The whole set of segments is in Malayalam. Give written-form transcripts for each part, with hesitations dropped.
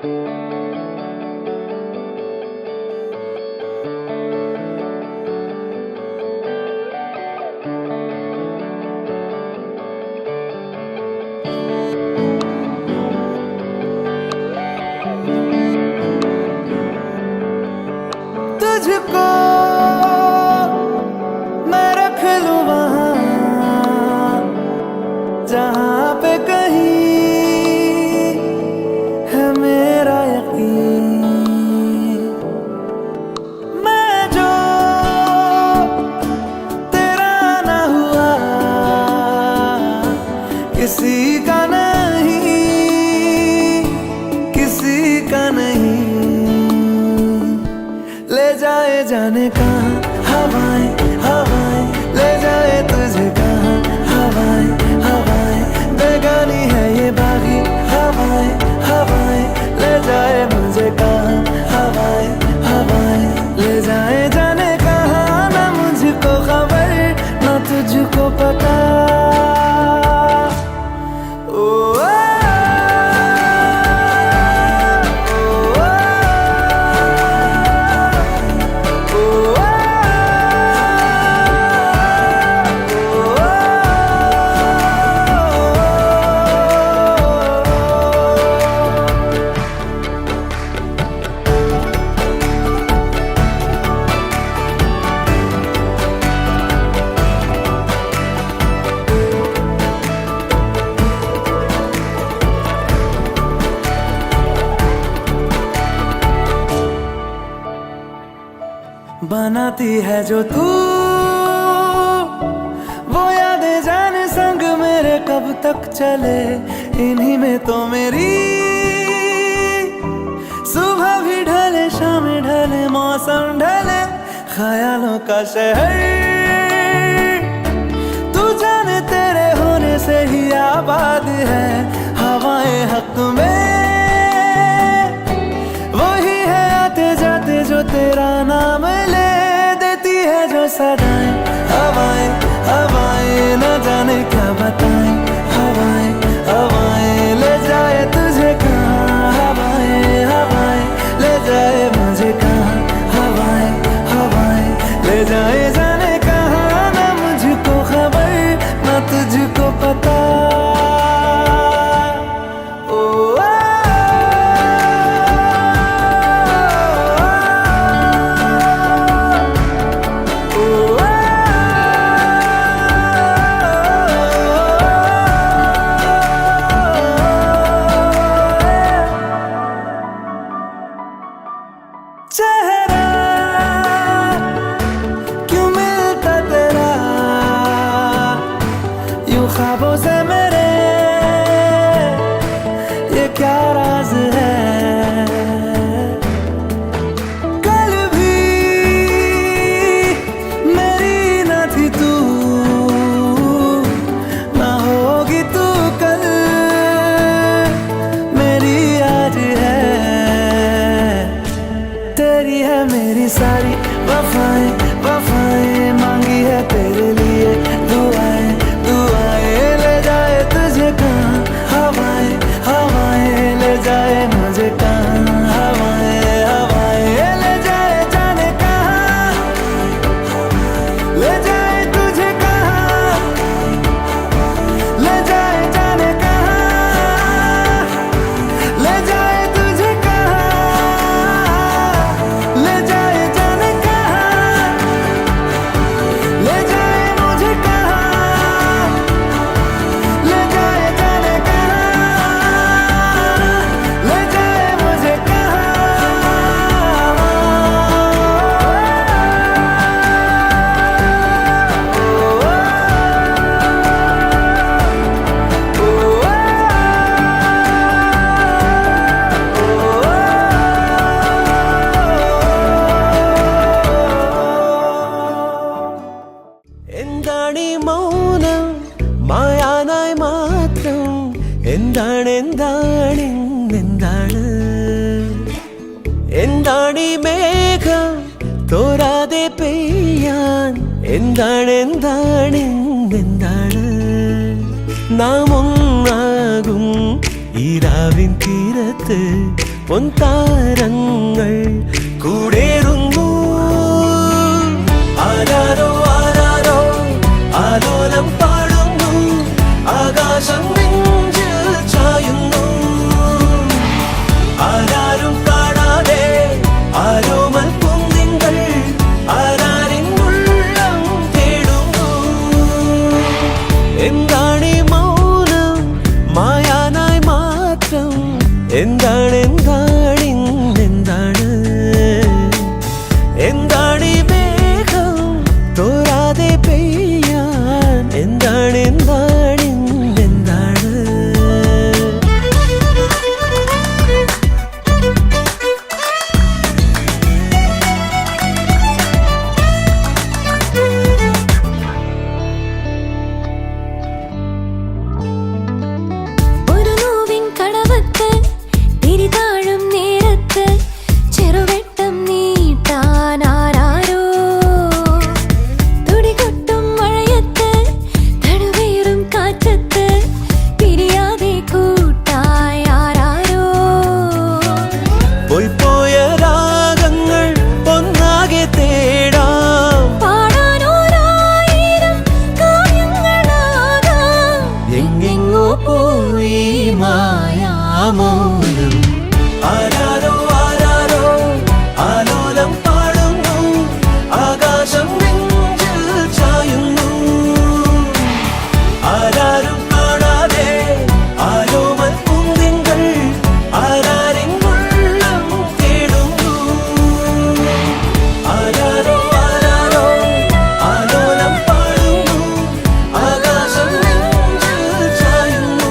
तुझको मैं रख लूं वहां जहां पे कहीं है मेरा यकीन। मैं जो तेरा ना हुआ किसी का नहीं, किसी का नहीं। ले जाए जाने कहाँ हवाएं हवाएं, ले जाए तुझे कहाँ हवाएं हवाएं। बेगानी है ये बागी हवाएं हवाएं, ले जाए मुझे कहाँ हवाएं हवाएं। ले जाए जाने कहाँ, ना मुझको खबर ना तुझको पता। बनाती है जो तू वो यादें जाने संग मेरे कब तक चले। इन्हीं में तो मेरी सुबह भी ढले शाम ढले मौसम ढले। ख्यालों का शहर तू जाने तेरे होने से ही आबाद है। हवाएं हक में वही है आते जाते जो तेरा नाम ले देती है जो सदाएं। हवाएं हवाएं न जाने क्या बताएं। हवाएं हवाएं ले जाए तुझे कहाँ हवाएं हवाएं, ले जाए मुझे कहाँ हवाएं हवाएं। ले जाए जाने कहाँ, ना मुझको खबर ना तुझको पता। चेहरा क्यों मिलता तेरा यूं ख्वाबों से मेरे, ये क्या राज है। कल भी मेरी न थी तू, ना होगी तू कल मेरी आज है। तेरी है मेरी सारी वफाएं वफाएं, मांगी है तेरे लिए दुआएं दुआएं। ले जाए तुझे कहाँ हवाएं हवाएं, ले जाए मुझे कहाँ हवाएं हवाएं। ले जाए जाने कहाँ, ले जाए तुझे कहाँ, ले जाए जाने कहाँ, ले जाए तुझे कहाँ, ले जाए जाने कहाँ, ले जाए मुझे कहाँ, ले जाए जाने कहाँ, ले जाए मुझे कहाँ। എന്താണ് മൗനം മായാനായി മാത്രം, എന്താണ് എന്താണ് എന്താണ് എന്താണ് മേഘം തോരാതെ പെയ്യാൻ, എന്താണ് എന്താണ് എന്താണ് നാം ഒന്നാകും ഈ രാവിൻ തീരത്ത് പൊൻതാരങ്ങൾ കൂടേറുന്നു. ആരാരോ ആരാരോ ആലോലം പാടുന്നു, ആകാശം നെഞ്ചിൽ ചായുന്നു. ആരാരും കാണാതെ ആരോമൽ പൂന്തിങ്കൾ ആരാരിൻ ഉള്ളം തേടുന്നു. എന്താണീ മൗനം മായാനായി മാറ്റം? എന്താണ് എന്താണ് എന്താണ് എന്താണീ വേഗം തോരാതെ പെയ്യാൻ? എന്താണ് എന്താണ് എന്താണ്? ഒരു നോവിൻ കടവത്ത് തിരിതാഴും നേരത്ത് ചെറുവെട്ടം നീട്ടാനാരോ, തുടികൊട്ടും മഴയത്ത് തണുവേറും കാറ്റത്ത് പിരിയാതെ കൂട്ടായാരോ. പോയ രാഗങ്ങൾ ഒന്നാകെ തേടാം, പാടാനോരായിരം കാവ്യങ്ങളാകാം. എങ്ങെങ്ങോ പോയി മായാമൗനം. ആരാരോ ആരാരോ ആലോലം പാടുന്നു, ആകാശം നെഞ്ചിൽ ചായുന്നു. ആരാരും കാണാതെ ആരോമൽ പൂന്തിങ്കൾ ആരാരിൻ ഉള്ളം തേടുന്നു. ആരാരോ ആരാരോ ആലോലം പാടുന്നു, ആകാശം നെഞ്ചിൽ ചായുന്നു.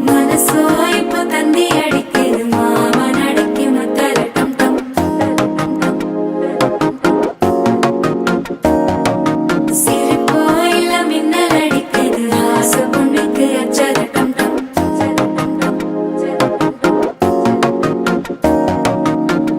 മനസ്സോ ഇപ്പൊ തന്തിയടിക്കരുത് മാമനടക്കി മുത്തലട്ടം ടം. സിരിപ്പോ ഇല്ല മിന്നലടിക്കരുത് രാസപുണ്ണിക്ക് അച്ചരട്ടം ടം.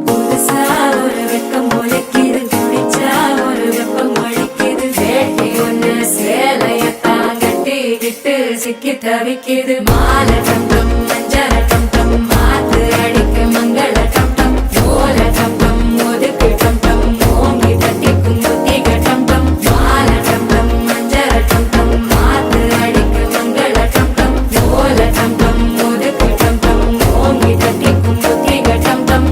പുതുസാ ഒരു വെക്കം മുളക്കിയത്, കുടിച്ചാ ഒരു വെപ്പം ഒഴിക്കത്. വേട്ടി ഒന്ന് സേലയത്താൻ കെട്ടിക്കിട്ട് സിക്കി തവിക്കത്. മാലട്ടം ടം മഞ്ചരട്ടം ടം, മാത്ത് അടിക്ക മംഗളട്ടം ടം. ഓലട്ടം ടം ഒതുക്കിട്ടം ടം, ഓങ്ങി തട്ടിക്കും ബുദ്ധികട്ടം ടം. മാലട്ടം ടം മഞ്ചരട്ടം ടം, മാത്ത് അടിക്ക മംഗളട്ടം ടം. ഓലട്ടം ടം ഒതുക്കിട്ടം ടം, ഓങ്ങി തട്ടിക്കും ബുദ്ധികട്ടം ടം.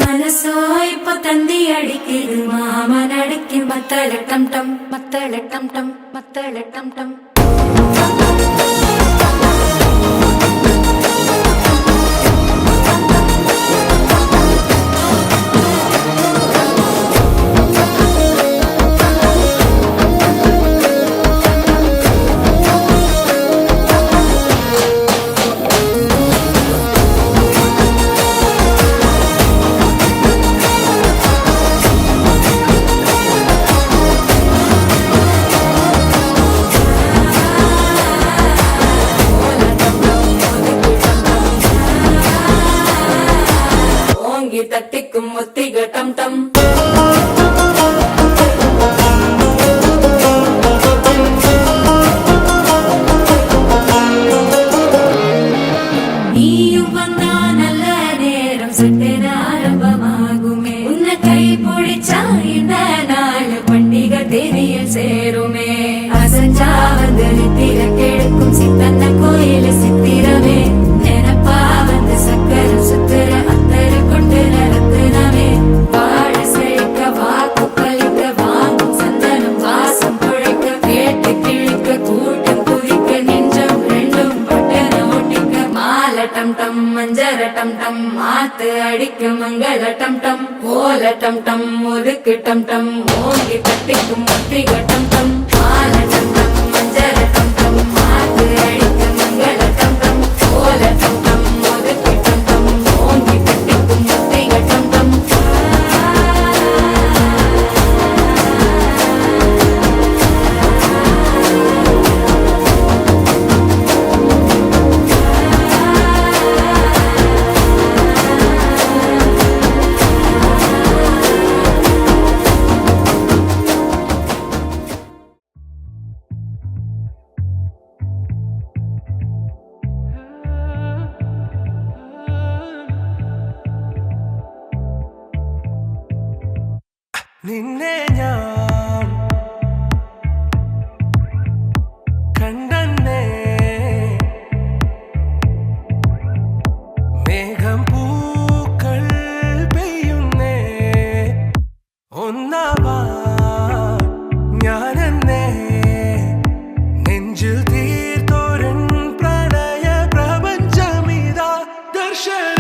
മനസ്സോ ഇപ്പൊ തന്തിയടിക്കരുത് മാമനടക്കി മത്തലട്ടം ടം, മത്തലട്ടം ടം, മത്തലട്ടം ടം. തട്ടിക്കും ഒത്തികട്ടം ടം. നീയും വന്നാ നല്ല നേരം സത്യനാരംഭമാകുമേ. ഉന്ന കൈ പൊടിച്ചാ இந்த நாள் பண்டிகை தெரியல் சேருமே. அசஞ்சா வந்து நித்திரக்கெடுக்கும் சித்தன்ன கோயில சித்திரமே. நினப்பா வந்து சக்கரம் சுத்துற அத்தர கொண்டு நடத்துனவே. வாழ செழிக்க வாக்கு பலிக்க வாங்கும் சந்தனம் வாசம் குழைக்க. கேட்டு கிழிக்க கூட்டம் குதிக்க நெஞ்சம் ரெண்டும் பட்டன ஒட்டிக்க. மாலட்டம் டம் കാത്ത് അടിക്കും മംഗള ടം ടം ഓല ടം ടം മുറുക്ക് ടം ടം മോങ്കി തട്ടിക്കും മുത്തിക ടം ടം ആല ടം ടം മഞ്ചര ടം ടം കാത്ത് അടിക്കും മംഗള ടം ടം ഓല ടം ടം മുറുക്ക് ടം ടം മോങ്കി തട്ടിക്കും മുത്തിക ടം ടം നിന്നെ ഞാൻ കണ്ടന്നേ മേഘം പൂക്കൾ പെയ്യുന്നേ ഒന്നാവാ ഞാനെന്നേ നെഞ്ചിൽ തീർത്തോരൻ പ്രണയ പ്രപഞ്ചമിതാ ദർശന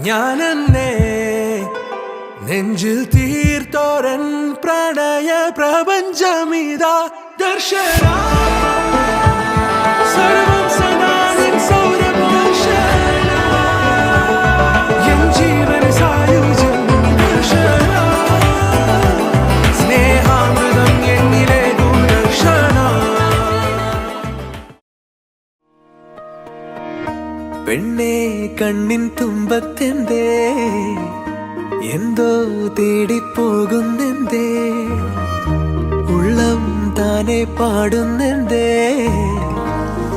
ഞാനെന്നേ നെഞ്ചിൽ തീർത്തോരൻ പ്രണയ പ്രപഞ്ചമിതാ ദർശന സർവം സദാ നിൻ സൗരഭൂഷണ എൻ ജീവന സായുജ്യം ദർശന സ്നേഹാമൃതം എന്നിലെ ദൂരദർശന പെണ്ണേ കണ്ണിൻ തുമ്പത്തെന്തേ എന്തോ തേടിപ്പോകുന്നെന്തേ ഉള്ളം താനെ പാടുന്നെന്തേ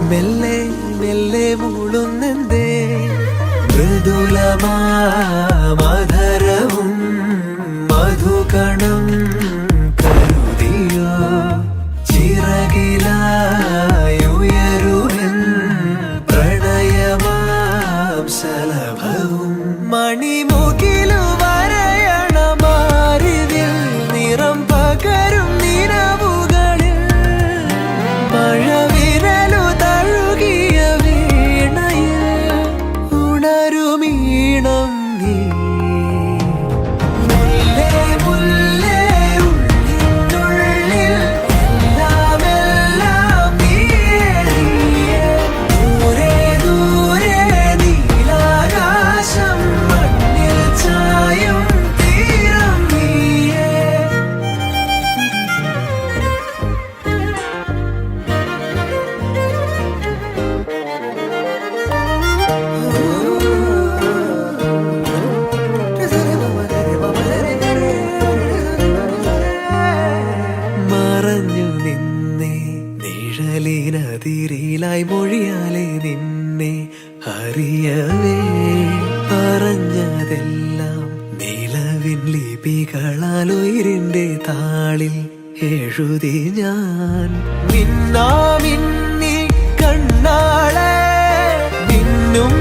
മെല്ലെ മെല്ലെ മൂളുന്നെന്തേ മൃദുലമാധരവും മധുകണം കരുതിയോ ചിറകിലായുയരുവൻ പ്രണയമാം ശലഭവും മണിമുകിലു വരയണമാരിതിൽ നിറം പകരും നിലവുകളിൽ മഴവിരലു തഴുകിയ വീണയിൽ ഉണരുമീണം നീ മുല്ലേ മുല്ലേ ലിപികളാൽ ഉയിരിന്റെ താളിൽ എഴുതി ഞാൻ മിന്നാമിന്നി കണ്ണാളെ മിന്നും